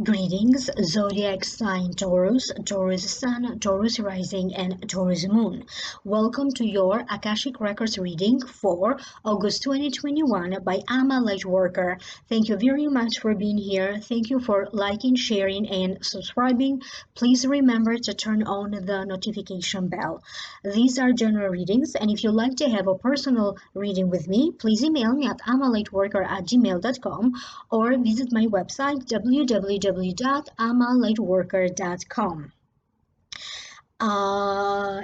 Greetings, zodiac sign Taurus, Taurus Sun, Taurus Rising, and Taurus Moon. Welcome to your Akashic Records reading for August 2021 by amalightworker. Thank you very much for being here. Thank you for liking, sharing, and subscribing. Please remember to turn on the notification bell. These are general readings, and if you'd like to have a personal reading with me, please email me at amalightworker@gmail.com or visit my website www.amalightworker.com.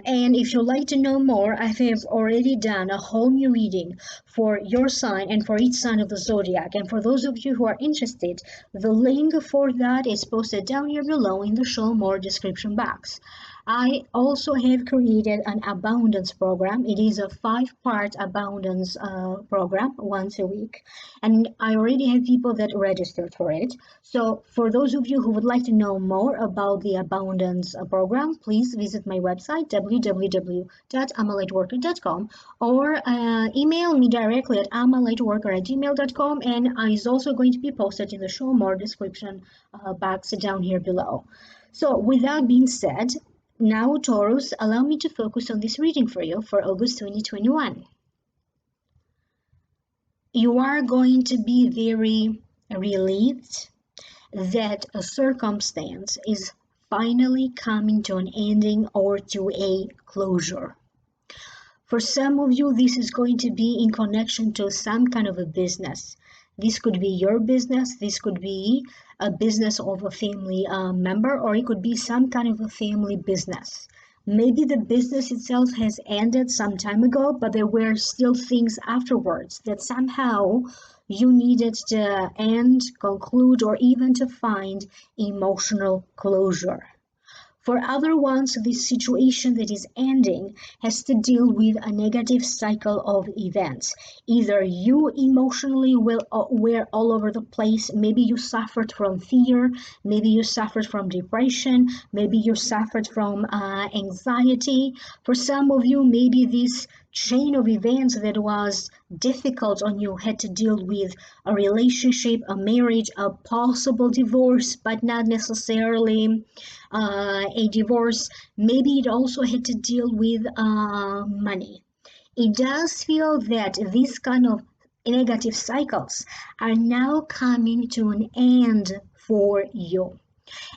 And if you'd like to know more, I have already done a whole new reading for your sign and for each sign of the zodiac. And for those of you who are interested, the link for that is posted down here below in the show more description box. I also have created an abundance program. It is a 5-part abundance program once a week. And I already have people that registered for it. So for those of you who would like to know more about the abundance program, please visit my website, www.amalightworker.com, or email me directly at amalightworker@gmail.com. And it's also going to be posted in the show more description box down here below. So with that being said, now, Taurus, allow me to focus on this reading for you for August 2021. You are going to be very relieved that a circumstance is finally coming to an ending or to a closure. For some of you, this is going to be in connection to some kind of a business. This could be your business, this could be a business of a family member, or it could be some kind of a family business. Maybe the business itself has ended some time ago, but there were still things afterwards that somehow you needed to end, conclude, or even to find emotional closure. For other ones, this situation that is ending has to deal with a negative cycle of events. Either you emotionally were all over the place, maybe you suffered from fear, maybe you suffered from depression, maybe you suffered from anxiety. For some of you, maybe this chain of events that was difficult on you had to deal with a relationship, a marriage, a possible divorce, but not necessarily a divorce. Maybe it also had to deal with money. It does feel that these kind of negative cycles are now coming to an end for you.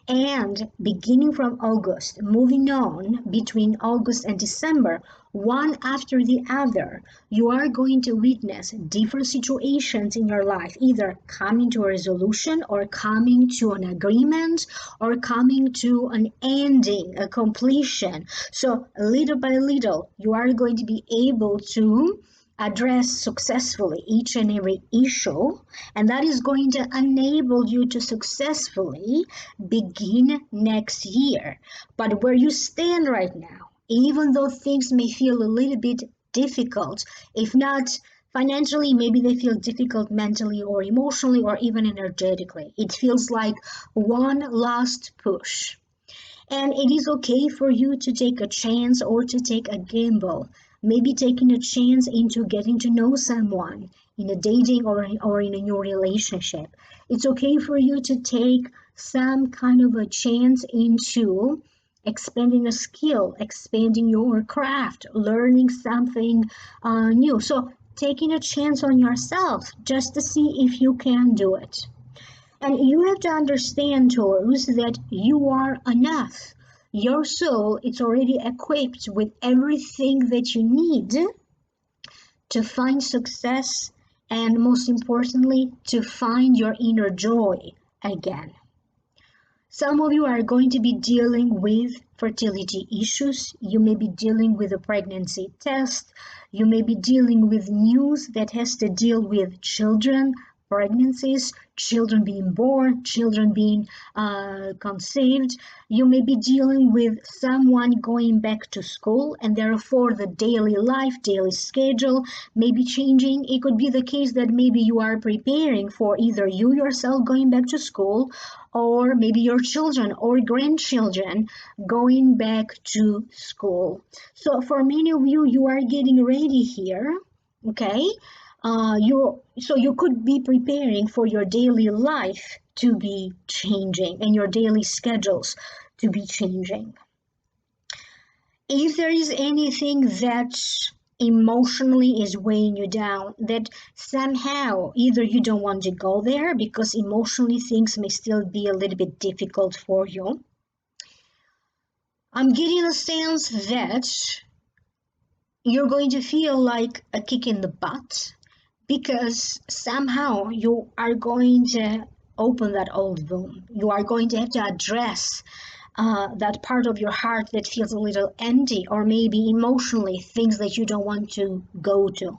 And beginning from August, moving on between August and December, one after the other, you are going to witness different situations in your life, either coming to a resolution or coming to an agreement or coming to an ending, a completion. So little by little, you are going to be able to address successfully each and every issue, and that is going to enable you to successfully begin next year. But where you stand right now, even though things may feel a little bit difficult, if not financially, maybe they feel difficult mentally or emotionally or even energetically, it feels like one last push. And it is okay for you to take a chance or to take a gamble. Maybe taking a chance into getting to know someone in a dating or in a new relationship. It's okay for you to take some kind of a chance into expanding a skill, expanding your craft, learning something new. So taking a chance on yourself just to see if you can do it. And you have to understand, Taurus, that you are enough. Your soul is already equipped with everything that you need to find success and, most importantly, to find your inner joy again. Some of you are going to be dealing with fertility issues. You may be dealing with a pregnancy test. You may be dealing with news that has to deal with children, pregnancies, children being born, children being conceived. You may be dealing with someone going back to school, and therefore the daily life, daily schedule may be changing. It could be the case that maybe you are preparing for either you yourself going back to school, or maybe your children or grandchildren going back to school. So for many of you, you are getting ready here, okay? You could be preparing for your daily life to be changing and your daily schedules to be changing. If there is anything that emotionally is weighing you down, that somehow either you don't want to go there because emotionally things may still be a little bit difficult for you, I'm getting the sense that you're going to feel like a kick in the butt, because somehow you are going to open that old wound. You are going to have to address that part of your heart that feels a little empty, or maybe emotionally things that you don't want to go to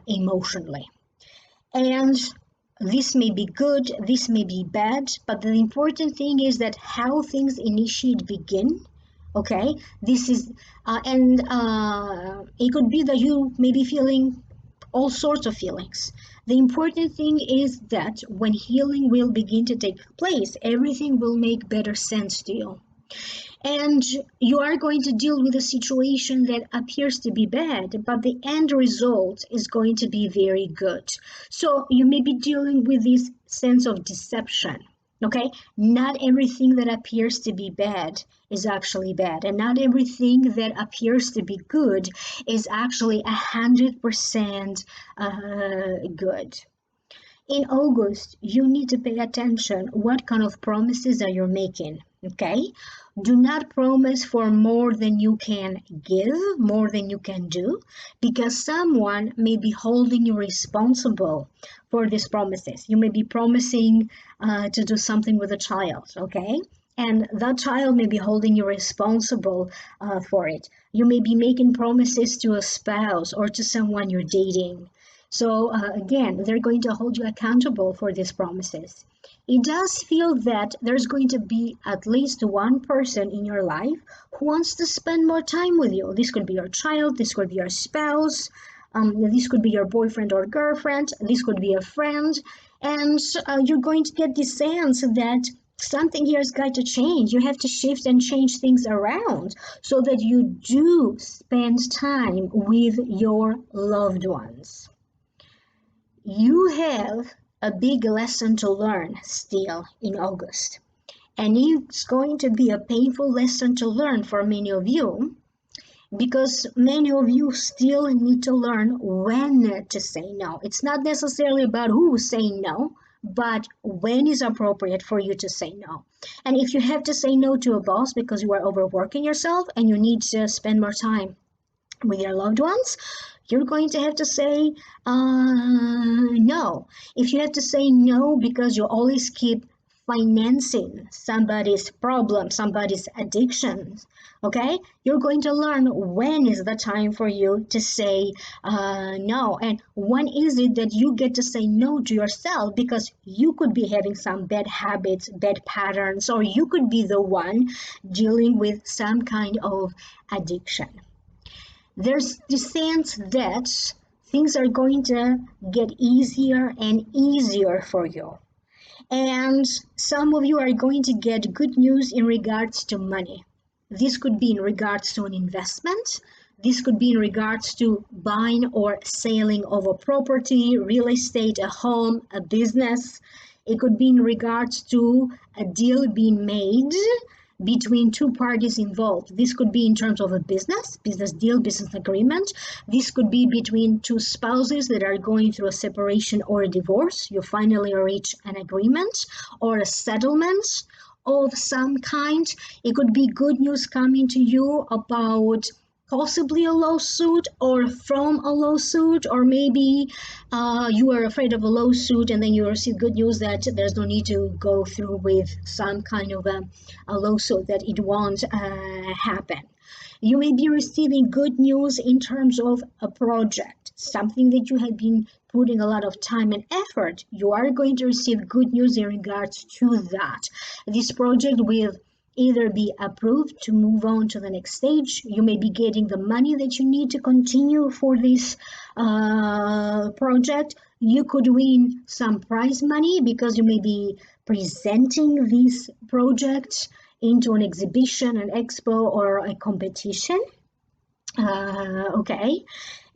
emotionally. And this may be good, this may be bad, but the important thing is that how things initiate begin. Okay, this is and it could be that you may be feeling all sorts of feelings. The important thing is that when healing will begin to take place, everything will make better sense to you. And you are going to deal with a situation that appears to be bad, but the end result is going to be very good. So you may be dealing with this sense of deception. Okay, not everything that appears to be bad is actually bad, and not everything that appears to be good is actually 100% good. In August, you need to pay attention what kind of promises are you making. Okay, do not promise for more than you can give, more than you can do, because someone may be holding you responsible for these promises. You may be promising to do something with a child, okay? And that child may be holding you responsible for it. You may be making promises to a spouse or to someone you're dating. So again, they're going to hold you accountable for these promises. It does feel that there's going to be at least one person in your life who wants to spend more time with you. This could be your child, this could be your spouse, this could be your boyfriend or girlfriend, this could be a friend, and you're going to get this sense that something here has got to change. You have to shift and change things around so that you do spend time with your loved ones. You have a big lesson to learn still in August. And it's going to be a painful lesson to learn for many of you, because many of you still need to learn when to say no. It's not necessarily about who's saying no, but when is appropriate for you to say no. And if you have to say no to a boss because you are overworking yourself and you need to spend more time with your loved ones, you're going to have to say no. If you have to say no because you always keep financing somebody's problem, somebody's addictions, okay, you're going to learn when is the time for you to say no, and when is it that you get to say no to yourself, because you could be having some bad habits, bad patterns, or you could be the one dealing with some kind of addiction. There's the sense that things are going to get easier and easier for you. And some of you are going to get good news in regards to money. This could be in regards to an investment. This could be in regards to buying or selling of a property, real estate, a home, a business. It could be in regards to a deal being made between two parties involved. This could be in terms of a business deal, business agreement. This could be between two spouses that are going through a separation or a divorce. You finally reach an agreement or a settlement of some kind. It could be good news coming to you about possibly a lawsuit or from a lawsuit, or maybe you are afraid of a lawsuit and then you receive good news that there's no need to go through with some kind of a lawsuit, that it won't happen. You may be receiving good news in terms of a project. something that you have been putting a lot of time and effort, you are going to receive good news in regards to that. This project will either be approved to move on to the next stage. You may be getting the money that you need to continue for this project. You could win some prize money because you may be presenting this project into an exhibition, an expo, or a competition. Okay,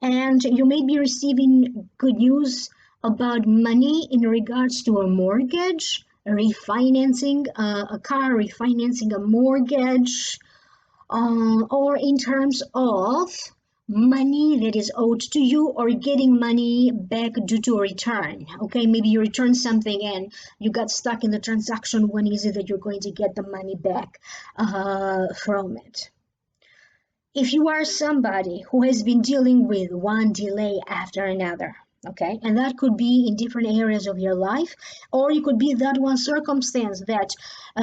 and you may be receiving good news about money in regards to a mortgage, refinancing a car, refinancing a mortgage, or in terms of money that is owed to you or getting money back due to a return. Okay, maybe you return something and you got stuck in the transaction. When is it that you're going to get the money back from it? If you are somebody who has been dealing with one delay after another, okay, and that could be in different areas of your life, or it could be that one circumstance that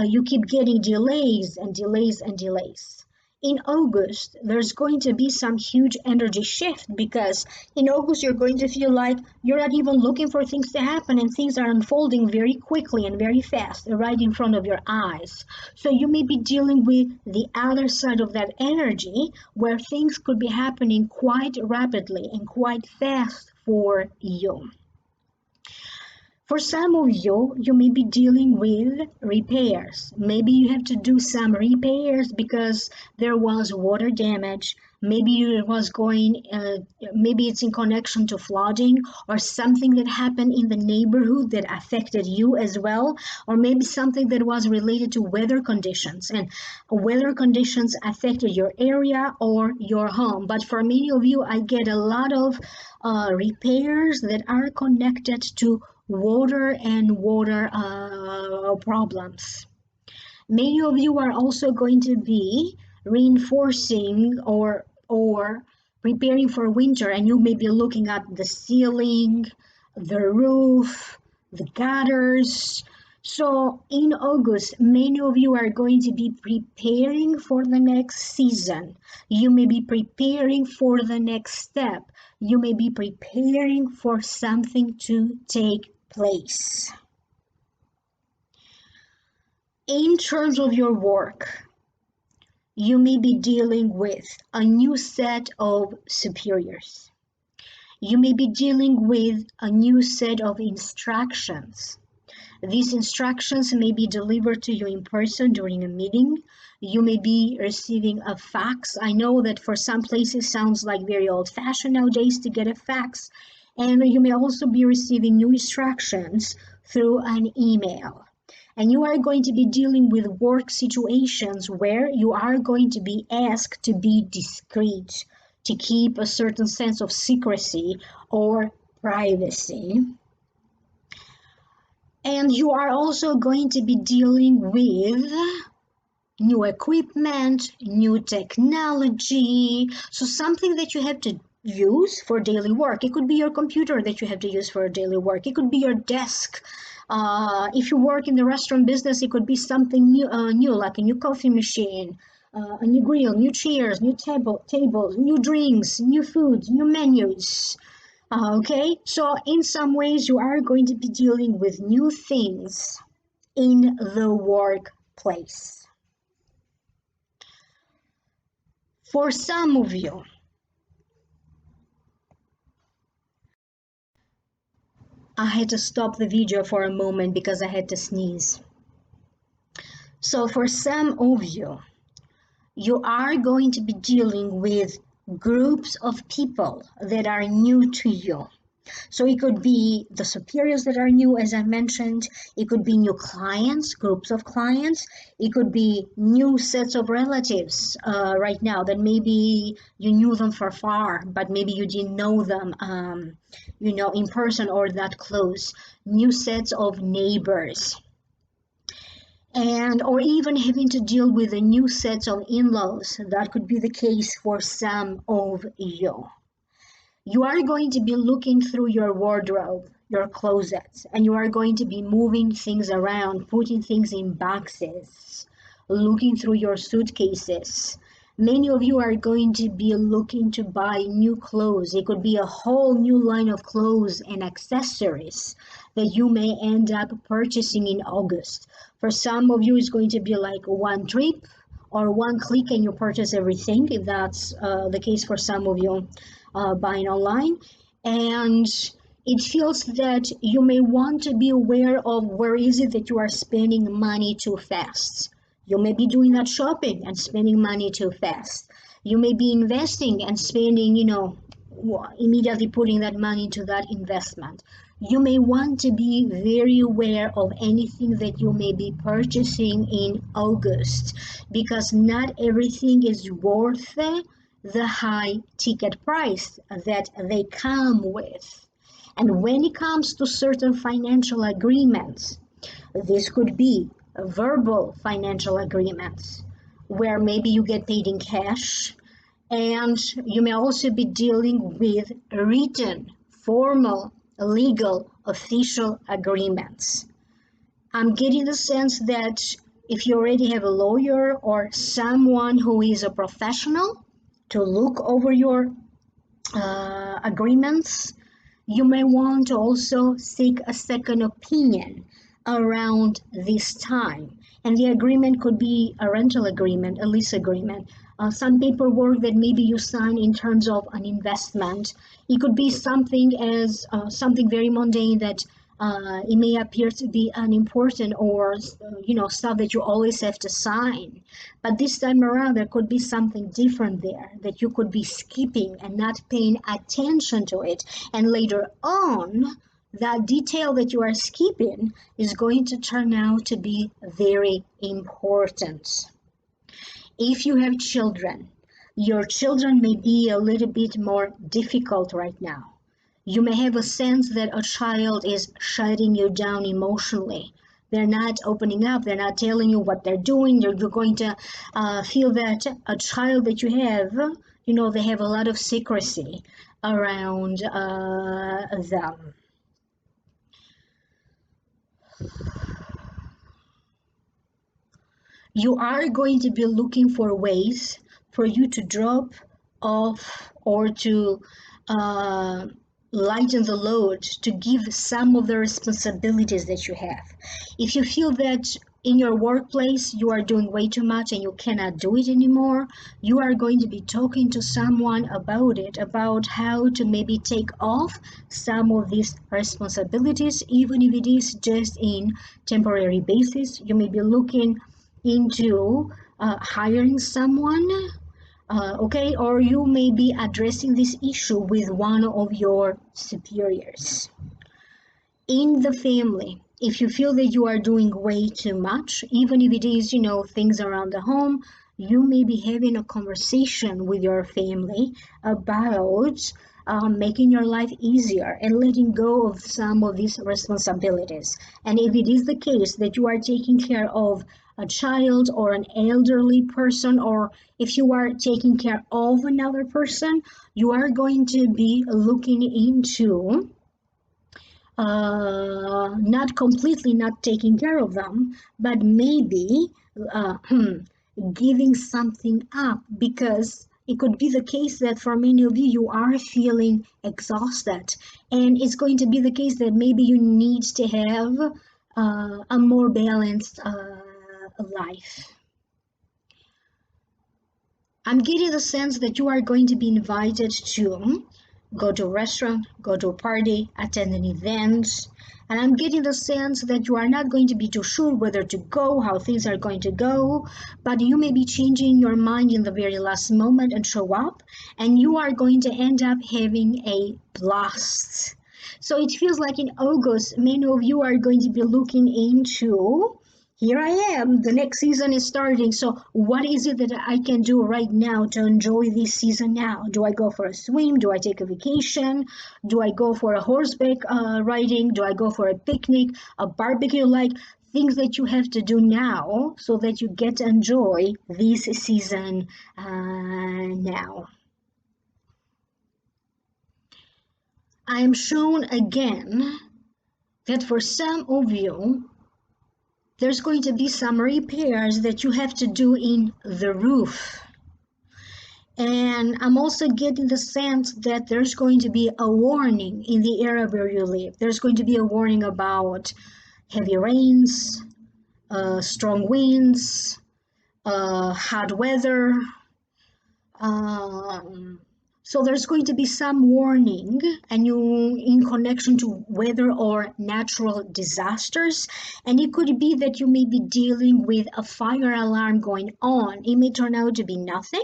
you keep getting delays and delays and delays. In August, there's going to be some huge energy shift, because in August you're going to feel like you're not even looking for things to happen, and things are unfolding very quickly and very fast right in front of your eyes. So you may be dealing with the other side of that energy, where things could be happening quite rapidly and quite fast for you. For some of you, you may be dealing with repairs. Maybe you have to do some repairs because there was water damage. Maybe it was maybe it's in connection to flooding, or something that happened in the neighborhood that affected you as well, or maybe something that was related to weather conditions, and weather conditions affected your area or your home. But for many of you, I get a lot of repairs that are connected to water and water problems. Many of you are also going to be reinforcing or preparing for winter, and you may be looking at the ceiling, the roof, the gutters. So in August, many of you are going to be preparing for the next season. You may be preparing for the next step. You may be preparing for something to take place. In terms of your work, you may be dealing with a new set of superiors. You may be dealing with a new set of instructions. These instructions may be delivered to you in person during a meeting. You may be receiving a fax. I know that for some places sounds like very old-fashioned nowadays to get a fax. And you may also be receiving new instructions through an email. And you are going to be dealing with work situations where you are going to be asked to be discreet, to keep a certain sense of secrecy or privacy. And you are also going to be dealing with new equipment, new technology. So something that you have to use for daily work. It could be your computer that you have to use for daily work. It could be your desk. If you work in the restaurant business, it could be something new, like a new coffee machine, a new grill, new chairs, new tables, new drinks, new foods, new menus. Okay, so in some ways you are going to be dealing with new things in the workplace. For some of you, I had to stop the video for a moment because I had to sneeze. So for some of you, you are going to be dealing with groups of people that are new to you. So it could be the superiors that are new, as I mentioned. It could be new clients, groups of clients. It could be new sets of relatives right now that maybe you knew them from far, but maybe you didn't know them, in person or that close. New sets of neighbors. Or even having to deal with a new sets of in-laws. That could be the case for some of you. You are going to be looking through your wardrobe, your closets, and you are going to be moving things around, putting things in boxes, looking through your suitcases. Many of you are going to be looking to buy new clothes. It could be a whole new line of clothes and accessories that you may end up purchasing in August. For some of you, it's going to be like one trip or one click and you purchase everything, if that's the case for some of you buying online. And it feels that you may want to be aware of where is it that you are spending money too fast. You may be doing that shopping and spending money too fast. You may be investing and spending, immediately putting that money into that investment. You may want to be very aware of anything that you may be purchasing in August because not everything is worth the high ticket price that they come with. And when it comes to certain financial agreements, this could be verbal financial agreements where maybe you get paid in cash, and you may also be dealing with written, formal, legal, official agreements. I'm getting the sense that if you already have a lawyer or someone who is a professional to look over your agreements, you may want to also seek a second opinion around this time. And the agreement could be a rental agreement, a lease agreement, some paperwork that maybe you sign in terms of an investment. It could be something as something very mundane that it may appear to be unimportant or stuff that you always have to sign. But this time around, there could be something different there that you could be skipping and not paying attention to it. And later on, that detail that you are skipping is going to turn out to be very important. If you have children, your children may be a little bit more difficult right now. You may have a sense that a child is shutting you down emotionally. They're not opening up. They're not telling you what they're doing. You're going to feel that a child that you have, they have a lot of secrecy around them. You are going to be looking for ways for you to drop off or to lighten the load, to give some of the responsibilities that you have. If you feel that in your workplace you are doing way too much and you cannot do it anymore, you are going to be talking to someone about it, about how to maybe take off some of these responsibilities, even if it is just in temporary basis. You may be looking into hiring someone, okay, or you may be addressing this issue with one of your superiors. In the family, if you feel that you are doing way too much, even if it is, things around the home, you may be having a conversation with your family about making your life easier and letting go of some of these responsibilities. And if it is the case that you are taking care of a child or an elderly person, or if you are taking care of another person, you are going to be looking into not completely not taking care of them, but maybe giving something up, because it could be the case that for many of you, you are feeling exhausted, and it's going to be the case that maybe you need to have a more balanced life. I'm getting the sense that you are going to be invited to go to a restaurant, go to a party, attend an event, and I'm getting the sense that you are not going to be too sure whether to go, how things are going to go, but you may be changing your mind in the very last moment and show up, and you are going to end up having a blast. So it feels like in August, many of you are going to be looking into, here I am, the next season is starting, so what is it that I can do right now to enjoy this season now? Do I go for a swim? Do I take a vacation? Do I go for a horseback riding? Do I go for a picnic, a barbecue? Like things that you have to do now so that you get to enjoy this season now. I am shown again that for some of you, there's going to be some repairs that you have to do in the roof. And I'm also getting the sense that there's going to be a warning in the area where you live. There's going to be a warning about heavy rains, strong winds, hot weather. Um, so there's going to be some warning, and you in connection to weather or natural disasters, and it could be that you may be dealing with a fire alarm going on. It may turn out to be nothing,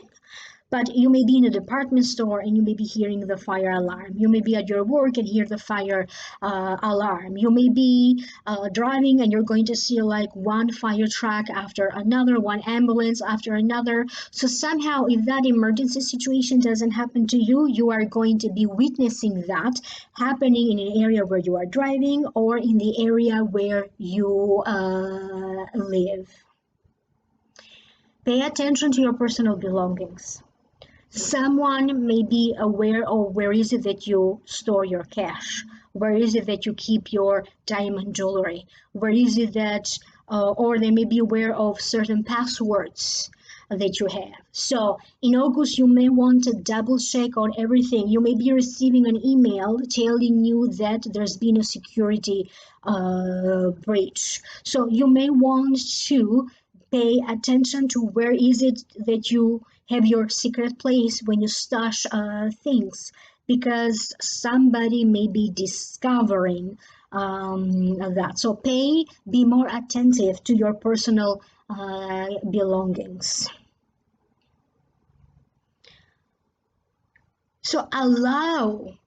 but you may be in a department store and you may be hearing the fire alarm. You may be at your work and hear the fire alarm. You may be driving and you're going to see like one fire truck after another, one ambulance after another. So somehow, if that emergency situation doesn't happen to you, you are going to be witnessing that happening in an area where you are driving or in the area where you live. Pay attention to your personal belongings. Someone may be aware of where is it that you store your cash, where is it that you keep your diamond jewelry, where is it that, or they may be aware of certain passwords that you have. So in August, you may want to double check on everything. You may be receiving an email telling you that there's been a security breach. So you may want to pay attention to where is it that you have your secret place when you stash things, because somebody may be discovering that. So be more attentive to your personal belongings. So allow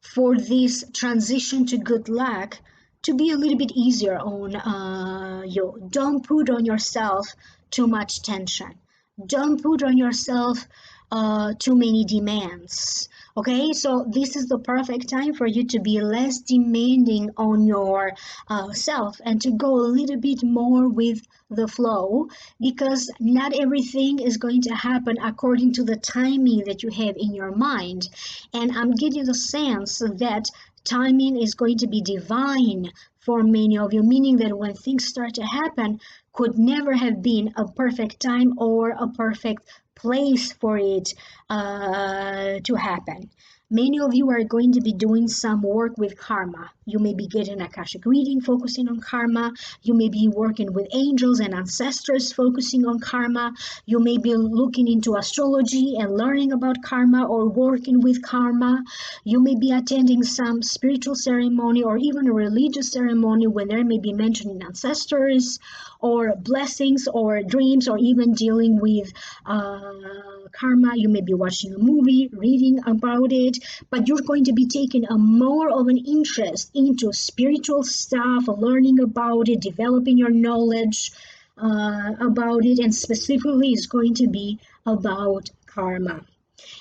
for this transition to good luck to be a little bit easier on you. Don't put on yourself too much tension. Don't put on yourself too many demands. Okay, so this is the perfect time for you to be less demanding on your self and to go a little bit more with the flow, because not everything is going to happen according to the timing that you have in your mind. And I'm getting the sense that timing is going to be divine for many of you, meaning that when things start to happen, could never have been a perfect time or a perfect place for it to happen. Many of you are going to be doing some work with karma. You may be getting Akashic reading, focusing on karma. You may be working with angels and ancestors, focusing on karma. You may be looking into astrology and learning about karma or working with karma. You may be attending some spiritual ceremony or even a religious ceremony where there may be mentioning ancestors or blessings or dreams, or even dealing with karma. You may be watching a movie, reading about it, but you're going to be taking a more of an interest into spiritual stuff, learning about it, developing your knowledge about it, and specifically it's going to be about karma.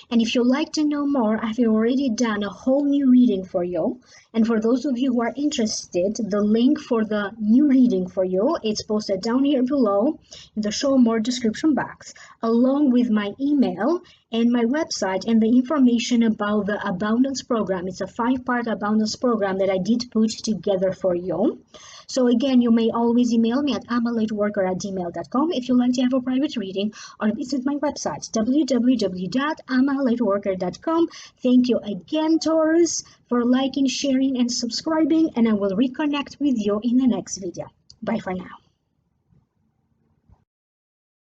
And if you'd like to know more, I've already done a whole new reading for you. And for those of you who are interested, the link for the new reading for you, it's posted down here below in the show more description box, along with my email and my website and the information about the abundance program. It's a 5-part abundance program that I did put together for you. So again, you may always email me at amalightworker@gmail.com if you'd like to have a private reading, or visit my website, www.amalightworker.com. Thank you again, Taurus, for liking, sharing, and subscribing, and I will reconnect with you in the next video. Bye for now.